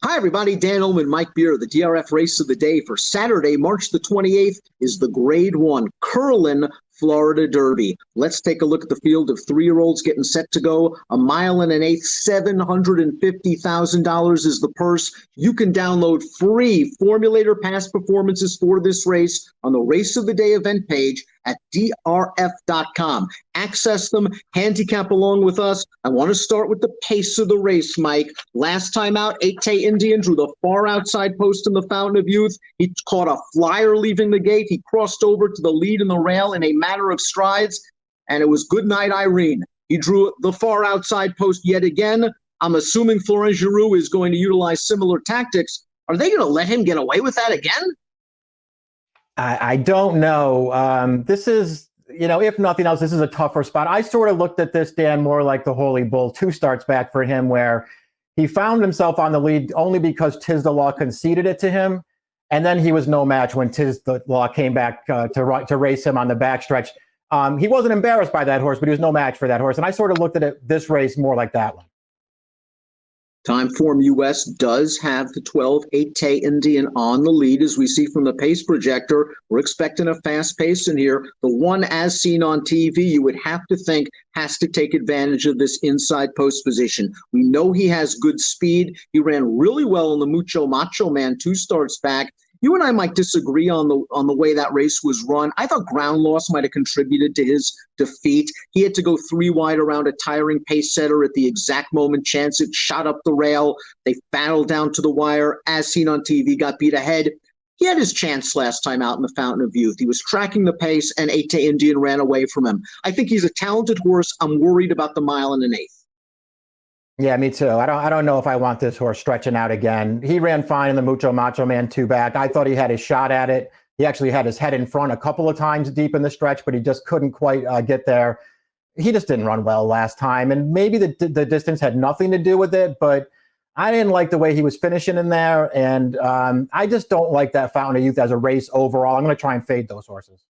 Hi, everybody. Dan Illman, Mike Beer. The DRF race of the day for Saturday, March the 28th is the Grade 1 Curlin Florida Derby. Let's take a look at the field of three-year-olds getting set to go. A mile and an eighth, $750,000 is the purse. You can download free formulator past performances for this race on the Race of the Day event page at DRF.com. Access them, handicap along with us. I want to start with the pace of the race, Mike. Last time out, 8Tay Indian drew the far outside post in the Fountain of Youth. He caught a flyer leaving the gate. He crossed over to the lead in the rail in a matter of strides, and it was Goodnight Irene. He drew the far outside post yet again. I'm assuming Florent Giroux is going to utilize similar tactics. Are they going to let him get away with that again? I don't know. This is, if nothing else, this is a tougher spot. I sort of looked at this, Dan, more like the Holy Bull 2 starts back for him, where he found himself on the lead only because Tiz the Law conceded it to him. And then he was no match when Tiz the Law came back to race him on the backstretch. He wasn't embarrassed by that horse, but he was no match for that horse. And I sort of looked at this race more like that one. Timeform US does have the 12 8Tay Indian on the lead, as we see from the pace projector. We're expecting a fast pace in here. The one as seen on TV, you would have to think, has to take advantage of this inside post position. We know he has good speed. He ran really well in the Mucho Macho Man 2 starts back. You and I might disagree on the way that race was run. I thought ground loss might have contributed to his defeat. He had to go 3 wide around a tiring pace setter at the exact moment chance it shot up the rail. They battled down to the wire, as seen on TV, got beat ahead. He had his chance last time out in the Fountain of Youth. He was tracking the pace, and 8Tay Indian ran away from him. I think he's a talented horse. I'm worried about the mile and an eighth. Yeah, me too. I don't know if I want this horse stretching out again. He ran fine in the Mucho Macho Man 2 back. I thought he had his shot at it. He actually had his head in front a couple of times deep in the stretch, but he just couldn't quite get there. He just didn't run well last time, and maybe the distance had nothing to do with it, but I didn't like the way he was finishing in there, and I just don't like that Fountain of Youth as a race overall. I'm going to try and fade those horses.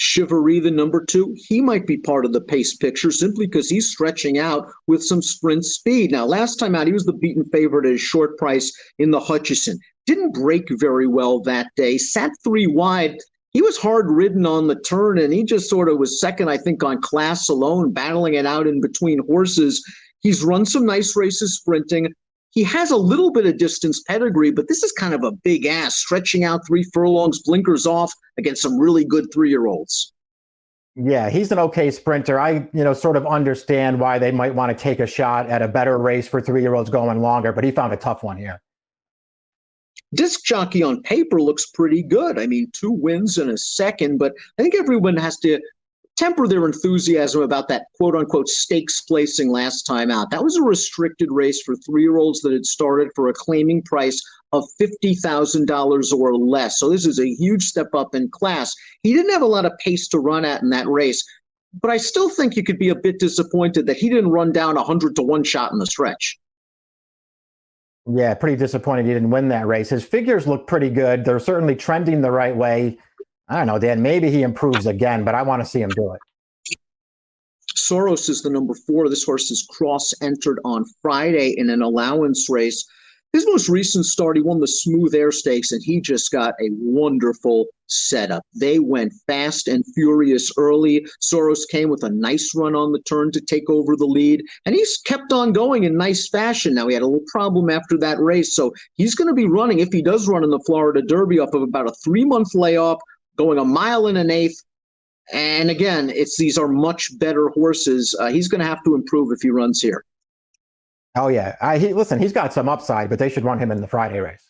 Chivalry, the number 2, he might be part of the pace picture simply because he's stretching out with some sprint speed. Now, last time out, he was the beaten favorite at a short price in the Hutchison. Didn't break very well that day, sat 3 wide. He was hard ridden on the turn, and he just sort of was second, I think, on class alone, battling it out in between horses. He's run some nice races sprinting. He has a little bit of distance pedigree, but this is kind of a big ass, stretching out 3 furlongs, blinkers off against some really good 3-year-olds. Yeah, he's an okay sprinter. I, sort of understand why they might want to take a shot at a better race for 3-year-olds going longer, but he found a tough one here. Disc Jockey on paper looks pretty good. I mean, 2 wins and a second, but I think everyone has to temper their enthusiasm about that quote-unquote stakes placing last time out. That was a restricted race for 3-year-olds that had started for a claiming price of $50,000 or less. So this is a huge step up in class. He didn't have a lot of pace to run at in that race, but I still think you could be a bit disappointed that he didn't run down 100-to-1 shot in the stretch. Yeah, pretty disappointed he didn't win that race. His figures look pretty good. They're certainly trending the right way. I don't know, Dan, maybe he improves again, but I want to see him do it. Soros is the number 4. This horse is cross-entered on Friday in an allowance race. His most recent start, he won the Smooth Air Stakes, and he just got a wonderful setup. They went fast and furious early. Soros came with a nice run on the turn to take over the lead, and he's kept on going in nice fashion. Now, he had a little problem after that race, so he's going to be running, if he does run in the Florida Derby, off of about a 3-month layoff, going a mile and an eighth. And again, these are much better horses. He's going to have to improve if he runs here. Oh, yeah. Listen, he's got some upside, but they should run him in the Friday race.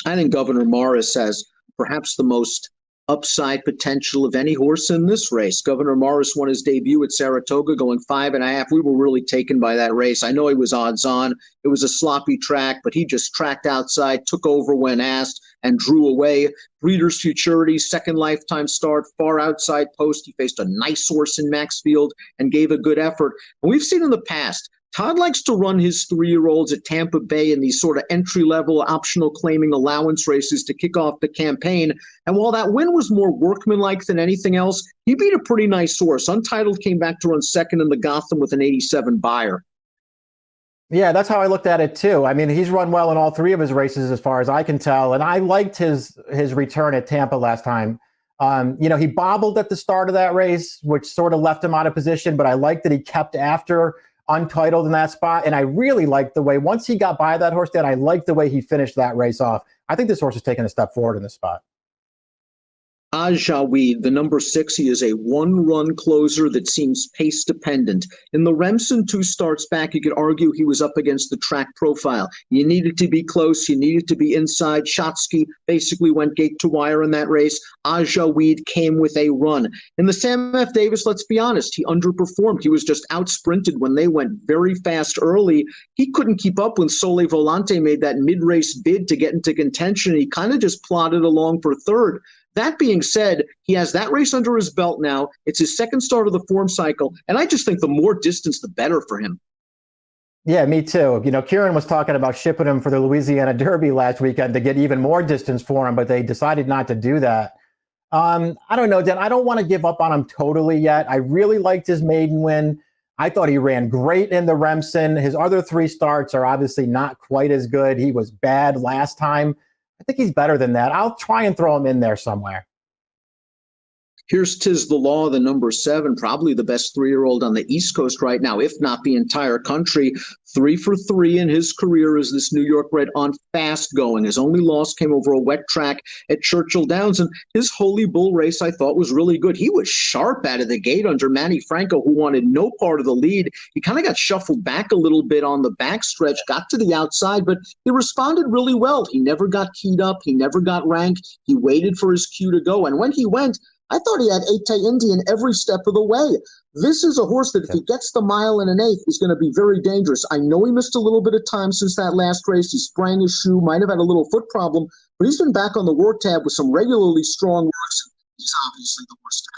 I think Governor Morris has perhaps the most upside potential of any horse in this race. Governor Morris won his debut at Saratoga going 5.5. We were really taken by that race. I know he was odds on. It was a sloppy track, but he just tracked outside, took over when asked, and drew away. Breeders' Futurity, second lifetime start, far outside post. He faced a nice horse in Maxfield and gave a good effort. And we've seen in the past, Todd likes to run his 3-year-olds at Tampa Bay in these sort of entry-level optional claiming allowance races to kick off the campaign. And while that win was more workmanlike than anything else, he beat a pretty nice horse. Untitled came back to run second in the Gotham with an 87 buyer. Yeah, that's how I looked at it too. I mean, he's run well in all three of his races, as far as I can tell, and I liked his return at Tampa last time. He bobbled at the start of that race, which sort of left him out of position, but I liked that he kept after Untitled in that spot, and I really liked the way once he got by that horse, Dan, I liked the way he finished that race off. I think this horse is taking a step forward in this spot. Ajaweed, the number 6, he is a one-run closer that seems pace-dependent. In the Remsen 2 starts back, you could argue he was up against the track profile. You needed to be close. You needed to be inside. Shotsky basically went gate to wire in that race. Ajaweed came with a run. In the Sam F. Davis, let's be honest, he underperformed. He was just out-sprinted when they went very fast early. He couldn't keep up when Sole Volante made that mid-race bid to get into contention. He kind of just plodded along for third. That being said, he has that race under his belt now. It's his second start of the form cycle, and I just think the more distance, the better for him. Yeah, me too. Kieran was talking about shipping him for the Louisiana Derby last weekend to get even more distance for him, but they decided not to do that. I don't know, Dan. I don't want to give up on him totally yet. I really liked his maiden win. I thought he ran great in the Remsen. His other 3 starts are obviously not quite as good. He was bad last time. I think he's better than that. I'll try and throw him in there somewhere. Here's Tiz the Law, the number 7, probably the best 3-year-old on the East Coast right now, if not the entire country. 3 for 3 in his career as this New York bred on fast going. His only loss came over a wet track at Churchill Downs, and his Holy Bull race I thought was really good. He was sharp out of the gate under Manny Franco, who wanted no part of the lead. He kind of got shuffled back a little bit on the backstretch, got to the outside, but he responded really well. He never got keyed up. He never got ranked. He waited for his cue to go, and when he went, I thought he had 8-Tay Indian every step of the way. This is a horse that if he gets the mile and an eighth, is going to be very dangerous. I know he missed a little bit of time since that last race. He sprang his shoe, might have had a little foot problem, but he's been back on the work tab with some regularly strong works. He's obviously the horse to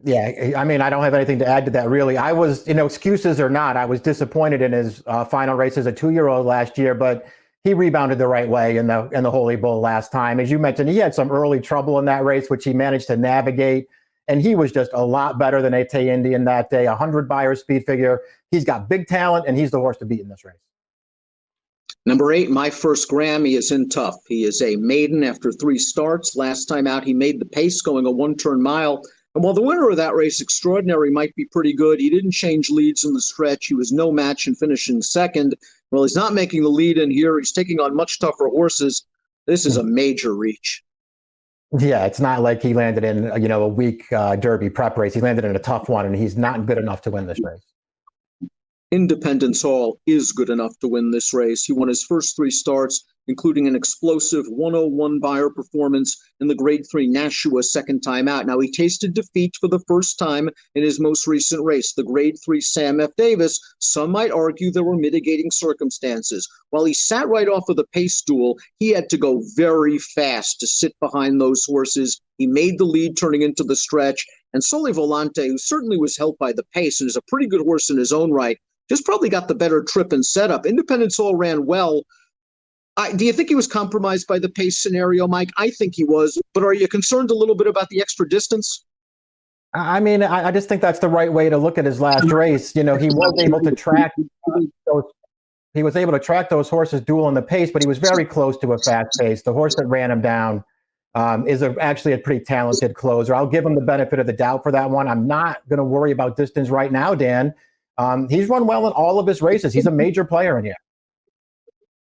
beat. Yeah, I mean, I don't have anything to add to that, really. I was, excuses or not, I was disappointed in his final race as a 2-year-old last year, but he rebounded the right way in the Holy Bull last time. As you mentioned, he had some early trouble in that race, which he managed to navigate. And he was just a lot better than 8-Tay Indian that day, 100 Beyer speed figure. He's got big talent, and he's the horse to beat in this race. Number 8, My First Grammy, is in tough. He is a maiden after 3 starts. Last time out, he made the pace going a 1-turn mile. And while the winner of that race, Extraordinary, might be pretty good, he didn't change leads in the stretch. He was no match in finishing second. Well, he's not making the lead in here. He's taking on much tougher horses. This is a major reach. Yeah, it's not like he landed in, a weak Derby prep race. He landed in a tough one, and he's not good enough to win this race. Independence Hall is good enough to win this race. He won his first 3 starts, including an explosive 101 Beyer performance in the Grade 3 Nashua second time out. Now, he tasted defeat for the first time in his most recent race, the Grade 3 Sam F. Davis. Some might argue there were mitigating circumstances. While he sat right off of the pace stool, he had to go very fast to sit behind those horses. He made the lead turning into the stretch, and Sole Volante, who certainly was helped by the pace and is a pretty good horse in his own right, just probably got the better trip and setup. Independence Hall ran well. Do you think he was compromised by the pace scenario, Mike? I think he was, but are you concerned a little bit about the extra distance? I mean, I just think that's the right way to look at his last race. He was able to track those horses dueling the pace, but he was very close to a fast pace. The horse that ran him down is actually a pretty talented closer. I'll give him the benefit of the doubt for that one. I'm not going to worry about distance right now, Dan. He's run well in all of his races. He's a major player in here.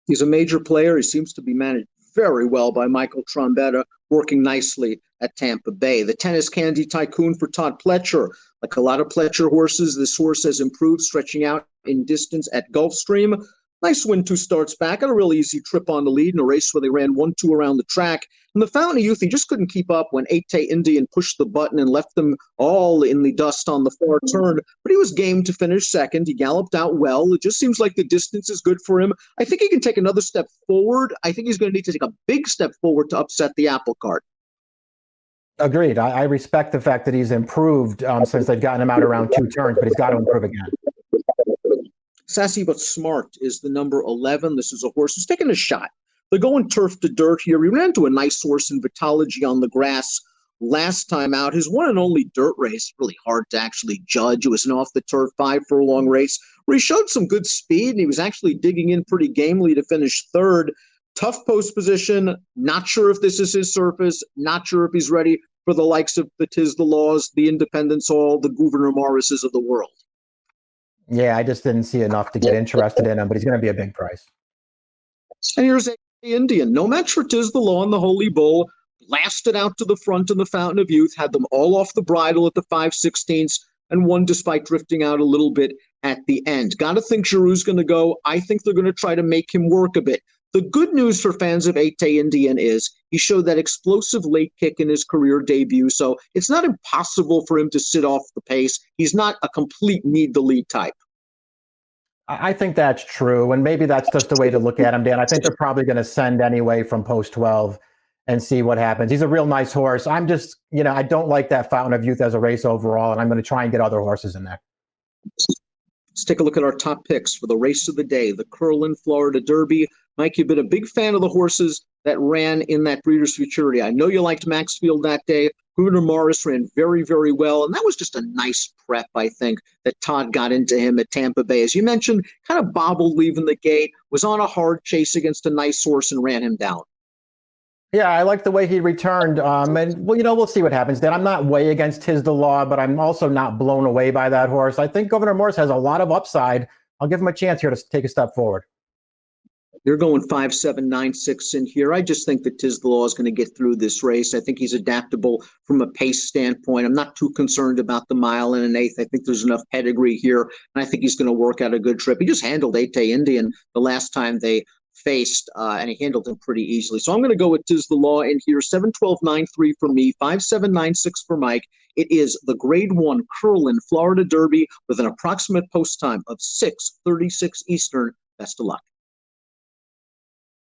He's a major player. He seems to be managed very well by Michael Trombetta, working nicely at Tampa Bay. The Tennis Candy Tycoon for Todd Pletcher. Like a lot of Pletcher horses, this horse has improved, stretching out in distance at Gulfstream. Nice win 2 starts back. Had a really easy trip on the lead in a race where they ran 1-2 around the track. And the Fountain of Youth, he just couldn't keep up when 8-Tay Indian pushed the button and left them all in the dust on the far turn. But he was game to finish second. He galloped out well. It just seems like the distance is good for him. I think he can take another step forward. I think he's going to need to take a big step forward to upset the apple cart. Agreed. I respect the fact that he's improved since they've gotten him out around 2 turns, but he's got to improve again. Sassy But Smart is the number 11. This is a horse who's taking a shot. They're going turf to dirt here. He ran into a nice horse in Vitology on the grass last time out. His one and only dirt race, really hard to actually judge. It was an off-the-turf 5-furlong race where he showed some good speed, and he was actually digging in pretty gamely to finish third. Tough post position. Not sure if this is his surface. Not sure if he's ready for the likes of the Tis the Laws, the Independence Hall, the Gouverneur Morrises of the world. Yeah, I just didn't see enough to get interested in him, but he's going to be a big price. And here's a Indian. No match for Tis the Law and the Holy Bull. Blasted out to the front in the Fountain of Youth, had them all off the bridle at the 5/16, and won despite drifting out a little bit at the end. Got to think Giroux's going to go. I think they're going to try to make him work a bit. The good news for fans of 8-Day Indian is he showed that explosive late kick in his career debut, so it's not impossible for him to sit off the pace. He's not a complete need-the-lead type. I think that's true, and maybe that's just the way to look at him, Dan. I think they're probably going to send anyway from post 12 and see what happens. He's a real nice horse. I'm just, I don't like that Fountain of Youth as a race overall, and I'm going to try and get other horses in there. Let's take a look at our top picks for the race of the day, the Curlin Florida Derby. Mike, you've been a big fan of the horses that ran in that Breeders' Futurity. I know you liked Maxfield that day. Gouverneur Morris ran very, very well, and that was just a nice prep, I think, that Todd got into him at Tampa Bay. As you mentioned, kind of bobbled leaving the gate, was on a hard chase against a nice horse and ran him down. Yeah, I like the way he returned. And, we'll see what happens. Dan, I'm not way against Tis the Law, but I'm also not blown away by that horse. I think Gouverneur Morris has a lot of upside. I'll give him a chance here to take a step forward. You're going 5, 7, 9, 6 in here. I just think that Tis the Law is going to get through this race. I think he's adaptable from a pace standpoint. I'm not too concerned about the mile and an eighth. I think there's enough pedigree here, and I think he's going to work out a good trip. He just handled 8-Day Indian the last time they faced, and he handled him pretty easily. So I'm going to go with Tis the Law in here. 7, 12, 9, 3 for me, 5, 7, 9, 6 for Mike. It is the Grade 1 Curlin Florida Derby with an approximate post time of 6:36 Eastern. Best of luck.